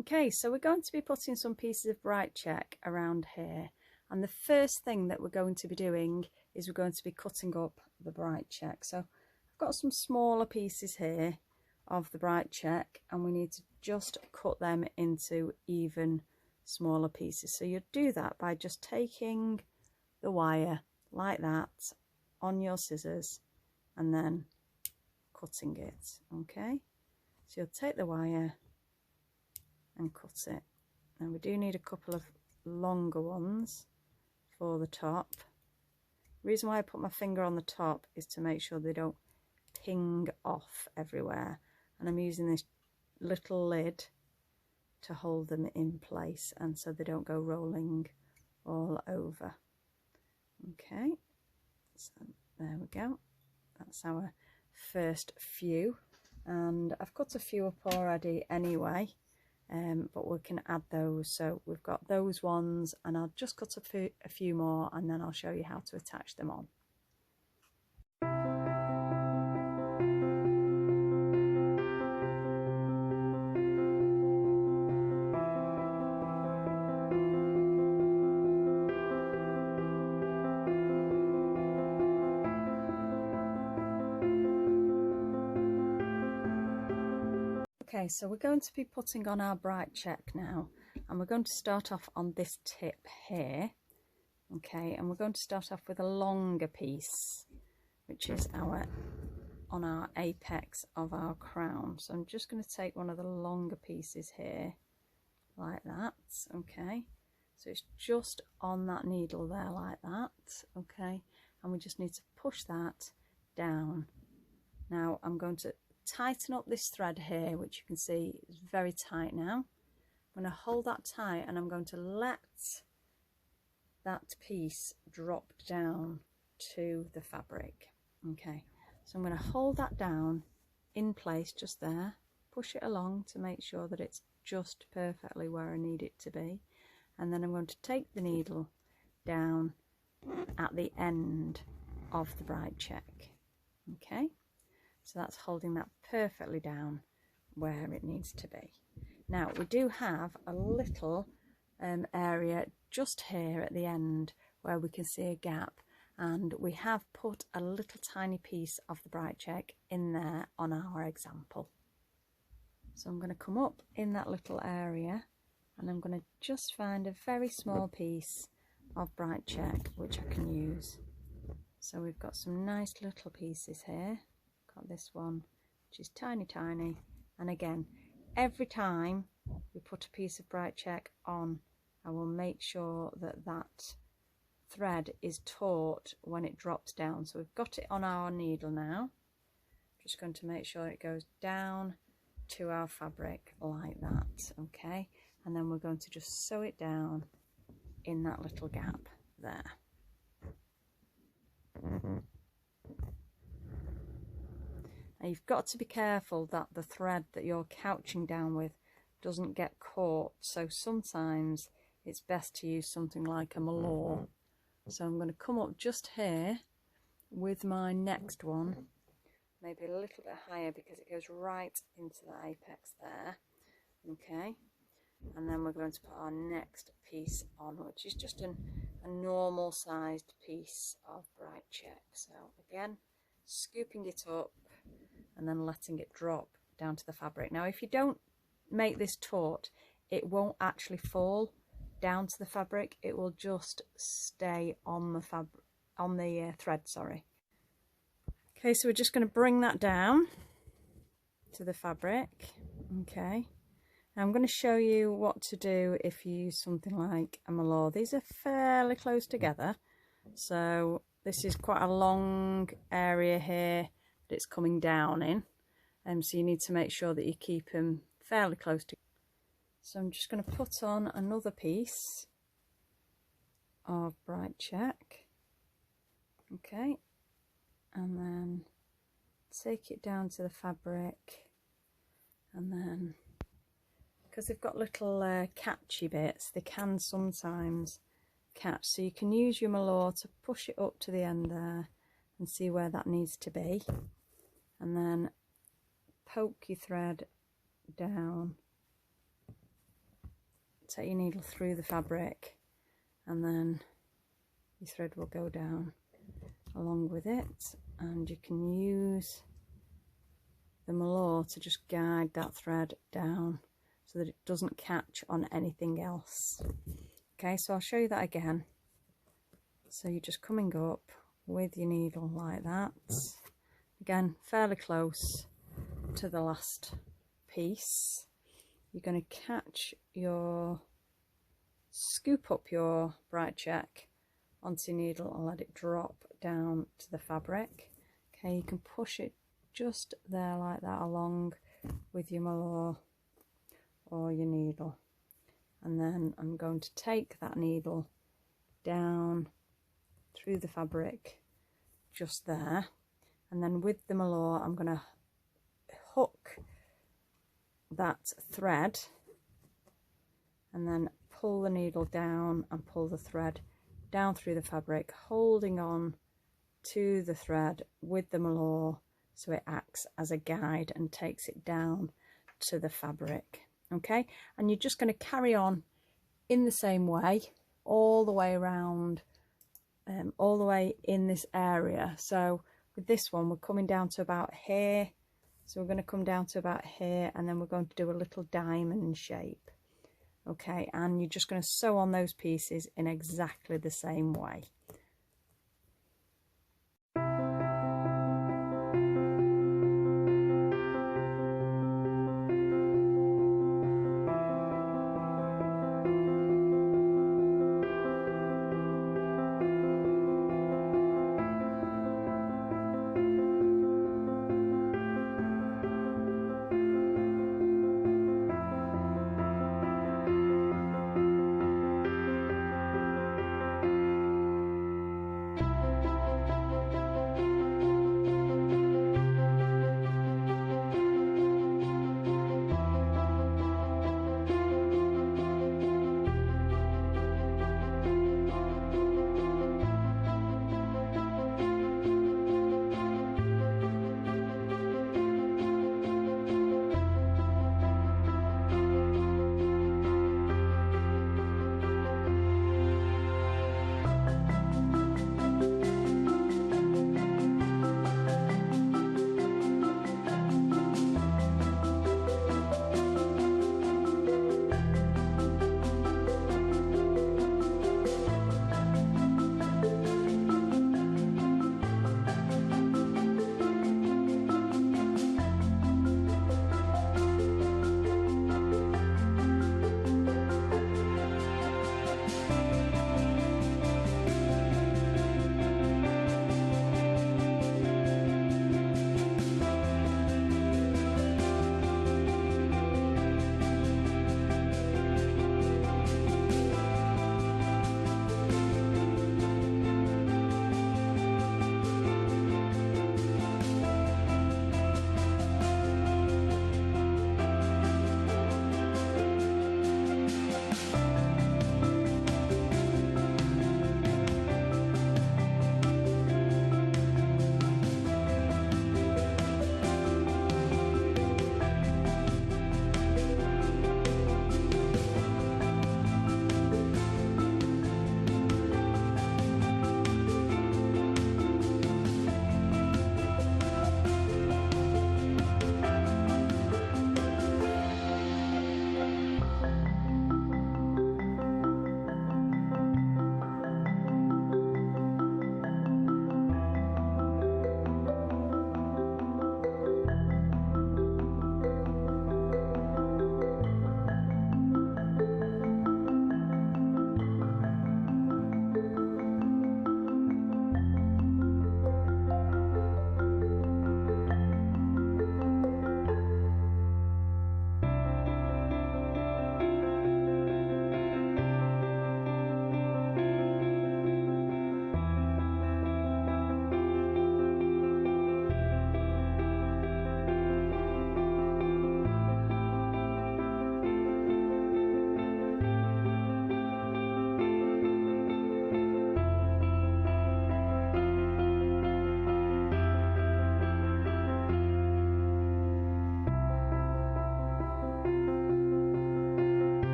Okay, so we're going to be putting some pieces of bright check around here, and the first thing that we're going to be doing is we're going to be cutting up the bright check. So I've got some smaller pieces here of the bright check, and we need to just cut them into even smaller pieces. So you do that by just taking the wire like that on your scissors and then cutting it. Okay, so you'll take the wire and cut it. Now we do need a couple of longer ones for the top. The reason why I put my finger on the top is to make sure they don't ping off everywhere, and I'm using this little lid to hold them in place and so they don't go rolling all over. Okay, so there we go, that's our first few, and I've cut a few up already anyway, but we can add those. So we've got those ones, and I'll just cut a few more and then I'll show you how to attach them on. Okay, so we're going to be putting on our bright check now, and we're going to start off on this tip here. Okay, and we're going to start off with a longer piece, which is on our apex of our crown. So I'm just going to take one of the longer pieces here like that. Okay, so it's just on that needle there like that. Okay, and we just need to push that down. Now I'm going to tighten up this thread here, which you can see is very tight now. I'm going to hold that tight, and I'm going to let that piece drop down to the fabric. Okay, so I'm going to hold that down in place just there, push it along to make sure that it's just perfectly where I need it to be, and then I'm going to take the needle down at the end of the bright check. Okay, so that's holding that perfectly down where it needs to be. Now we do have a little area just here at the end where we can see a gap, and we have put a little tiny piece of the bright check in there on our example. So I'm going to come up in that little area, and I'm going to just find a very small piece of bright check which I can use. So we've got some nice little pieces here. Got this one which is tiny, and again, every time we put a piece of bright check on, I will make sure that that thread is taut when it drops down. So we've got it on our needle now. Just going to make sure it goes down to our fabric like that. Okay, and then we're going to just sew it down in that little gap there. Now you've got to be careful that the thread that you're couching down with doesn't get caught, so sometimes it's best to use something like a mallow. So I'm going to come up just here with my next one, maybe a little bit higher because it goes right into the apex there. Okay, and then we're going to put our next piece on, which is just a normal sized piece of bright check. So again, scooping it up and then letting it drop down to the fabric. Now if you don't make this taut, it won't actually fall down to the fabric, it will just stay on the thread, sorry. Okay, so we're just going to bring that down to the fabric. Okay, now I'm going to show you what to do if you use something like a mallow. These are fairly close together, so this is quite a long area here that it's coming down in, so you need to make sure that you keep them fairly close together. So I'm just going to put on another piece of bright check. Okay, and then take it down to the fabric, and then because they've got little catchy bits, they can sometimes catch, so you can use your mallow to push it up to the end there and see where that needs to be, and then poke your thread down take your needle through the fabric, and then your thread will go down along with it, and you can use the mallow to just guide that thread down so that it doesn't catch on anything else. Okay, so I'll show you that again. So you're just coming up with your needle like that, again fairly close to the last piece. You're going to catch your, scoop up your bright check onto your needle and let it drop down to the fabric. Okay, you can push it just there like that along with your mallow or your needle, and then I'm going to take that needle down through the fabric just there, and then with the mallow I'm going to hook that thread and then pull the needle down and pull the thread down through the fabric, holding on to the thread with the mallow so it acts as a guide and takes it down to the fabric. Okay, and you're just going to carry on in the same way all the way around, all the way in this area. So with this one we're coming down to about here, so we're going to come down to about here, and then we're going to do a little diamond shape. Okay, and you're just going to sew on those pieces in exactly the same way.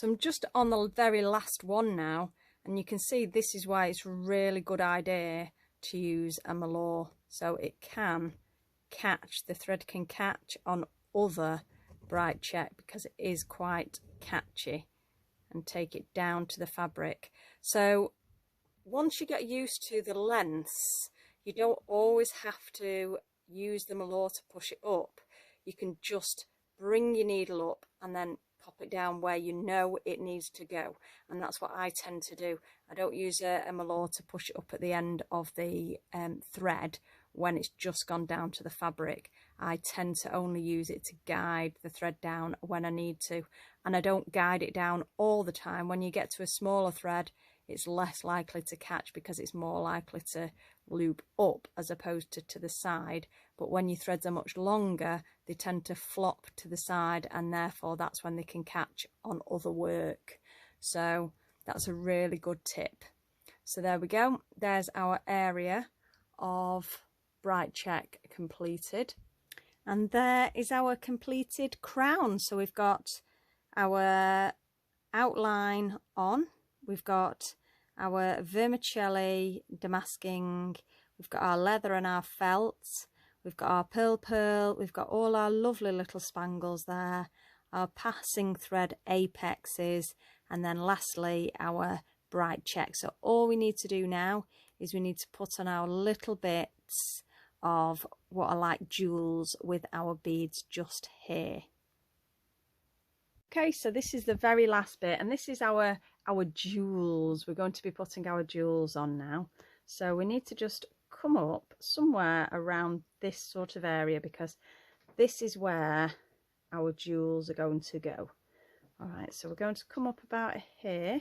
So I'm just on the very last one now, and you can see this is why it's a really good idea to use a mallow, so it can catch, the thread can catch on other bright check because it is quite catchy, and take it down to the fabric. So once you get used to the lengths, you don't always have to use the mallow to push it up. You can just bring your needle up and then pop it down where you know it needs to go, and that's what I tend to do. I don't use a mallow to push it up at the end of the thread when it's just gone down to the fabric. I tend to only use it to guide the thread down when I need to, and I don't guide it down all the time. When you get to a smaller thread, it's less likely to catch because it's more likely to loop up as opposed to the side. But when your threads are much longer, they tend to flop to the side, and therefore that's when they can catch on other work. So that's a really good tip. So there we go, there's our area of bright check completed, and there is our completed crown. So we've got our outline on, we've got our vermicelli damasking, we've got our leather and our felt, we've got our pearl, we've got all our lovely little spangles there, our passing thread apexes, and then lastly our bright check. So all we need to do now is we need to put on our little bits of what are like jewels with our beads just here. Okay, so this is the very last bit, and this is our jewels. We're going to be putting our jewels on now. So we need to just come up somewhere around this sort of area, because this is where our jewels are going to go. All right, so we're going to come up about here,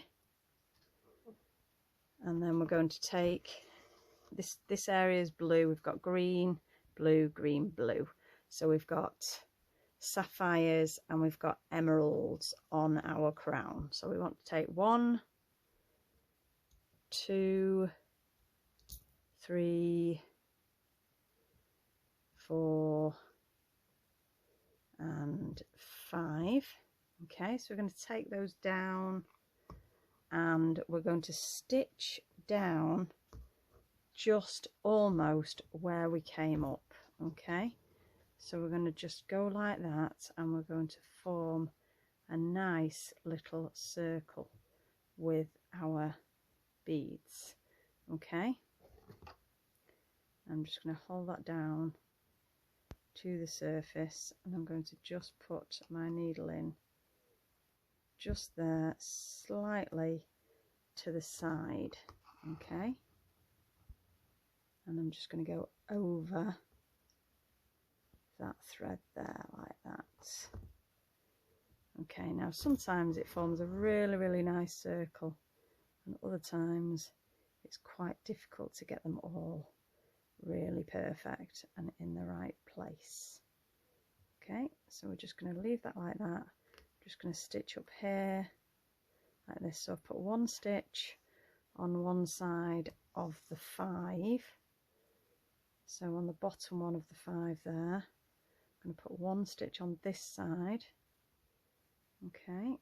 and then we're going to take this area is blue. We've got green, blue, green, blue. So we've got sapphires and we've got emeralds on our crown. So we want to take 1, 2, 3, 4 and 5. Okay, so we're going to take those down and we're going to stitch down just almost where we came up. Okay, so we're going to just go like that, and we're going to form a nice little circle with our beads. Okay, I'm just going to hold that down to the surface, and I'm going to just put my needle in just there, slightly to the side. Okay, and I'm just going to go over that thread there like that. Okay, now sometimes it forms a really nice circle, and other times it's quite difficult to get them all really perfect and in the right place. Okay, so we're just going to leave that like that. Just going to stitch up here like this. So I've put 1 stitch on one side of the 5. So on the bottom one of the 5 there, I'm going to put 1 stitch on this side. Okay,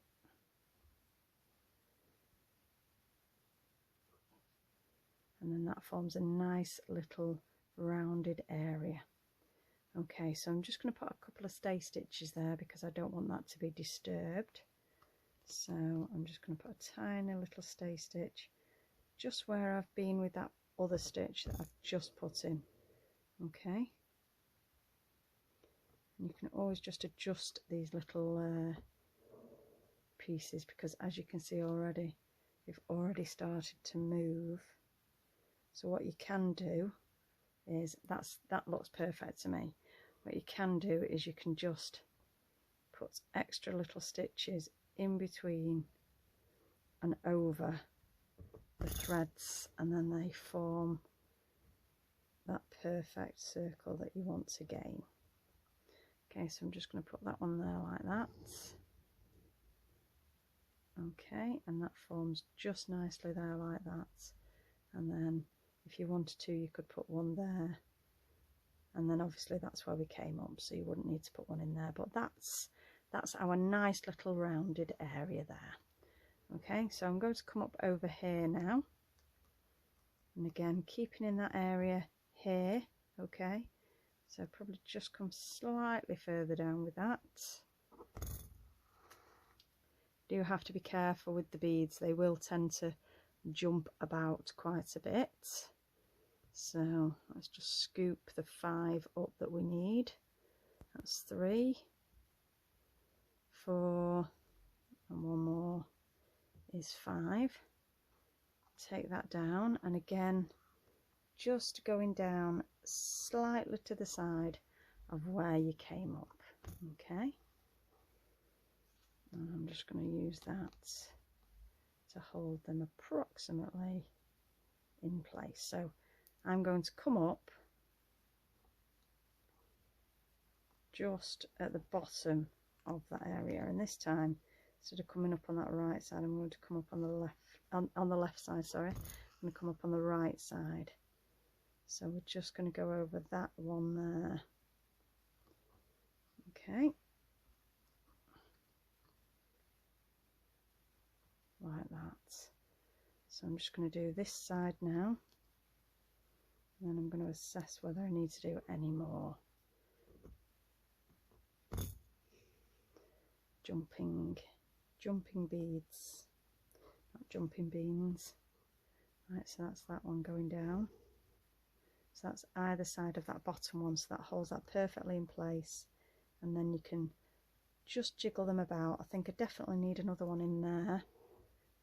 and then that forms a nice little rounded area. Okay, so I'm just going to put a couple of stay stitches there because I don't want that to be disturbed. So I'm just going to put a tiny little stay stitch just where I've been with that other stitch that I've just put in. Okay, and you can always just adjust these little pieces, because as you can see already, they've already started to move. So what you can do is, that looks perfect to me. What you can do is you can just put extra little stitches in between and over the threads, and then they form that perfect circle that you want to gain. Okay, so I'm just going to put that one there like that. Okay, and that forms just nicely there like that. And then if you wanted to, you could put one there, and then obviously that's where we came up, so you wouldn't need to put one in there. But that's our nice little rounded area there. Okay, so I'm going to come up over here now, and again keeping in that area here. Okay, so probably just come slightly further down with that. Do have to be careful with the beads, they will tend to jump about quite a bit. So let's just scoop the 5 up that we need. That's 3, 4, and one more is 5. Take that down, and again just going down slightly to the side of where you came up. Okay, and I'm just going to use that to hold them approximately in place. So I'm going to come up just at the bottom of that area, and this time instead of coming up on that right side, I'm going to come up on the left, on the left side, sorry. I'm going to come up on the right side. So we're just going to go over that one there. Okay, like that. So I'm just going to do this side now, and then I'm going to assess whether I need to do any more. Jumping beads, not jumping beans. Right, so that's that one going down. So that's either side of that bottom one, so that holds that perfectly in place, and then you can just jiggle them about. I think I definitely need another one in there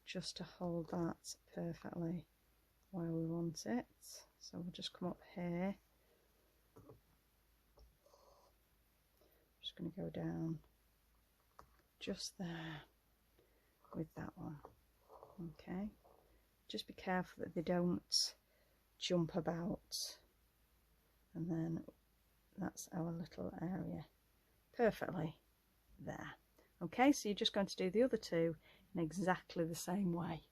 just to hold that perfectly where we want it. So we'll just come up here, just going to go down just there with that one. Okay, just be careful that they don't jump about, and then that's our little area perfectly there. Okay, so you're just going to do the other 2 in exactly the same way.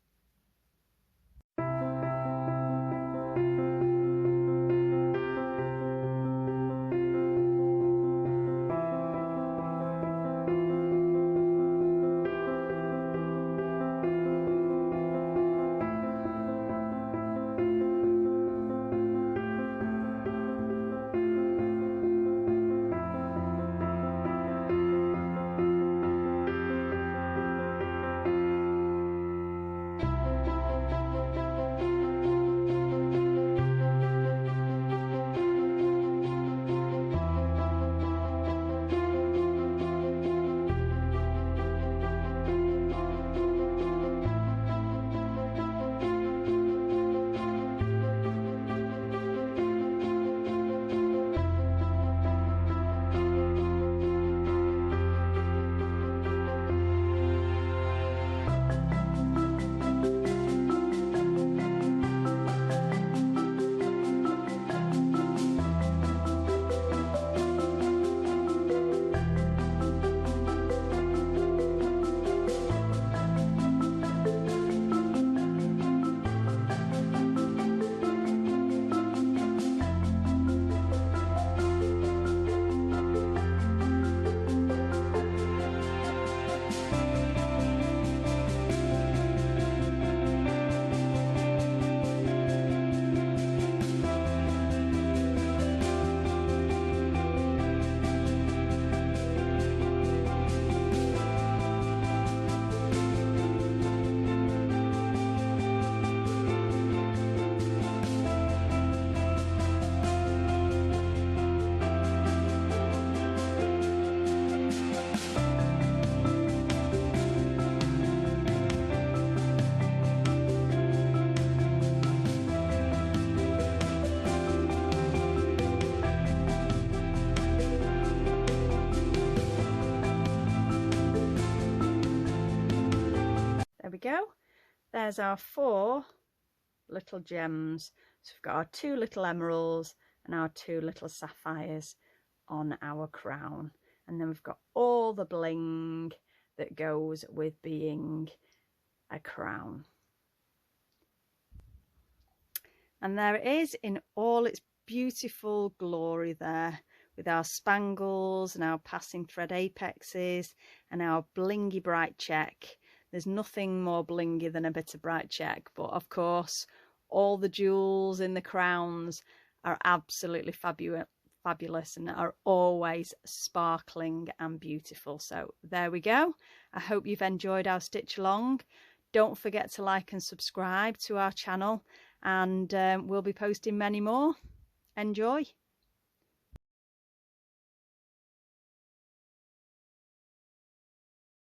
There we go. There's our 4 little gems. So we've got our 2 little emeralds and our 2 little sapphires on our crown, and then we've got all the bling that goes with being a crown. And there it is in all its beautiful glory there, with our spangles and our passing thread apexes and our blingy bright check There's nothing more blingy than a bit of bright check, but of course all the jewels in the crowns are absolutely fabulous and are always sparkling and beautiful. So there we go. I hope you've enjoyed our stitch along. Don't forget to like and subscribe to our channel, and we'll be posting many more. Enjoy.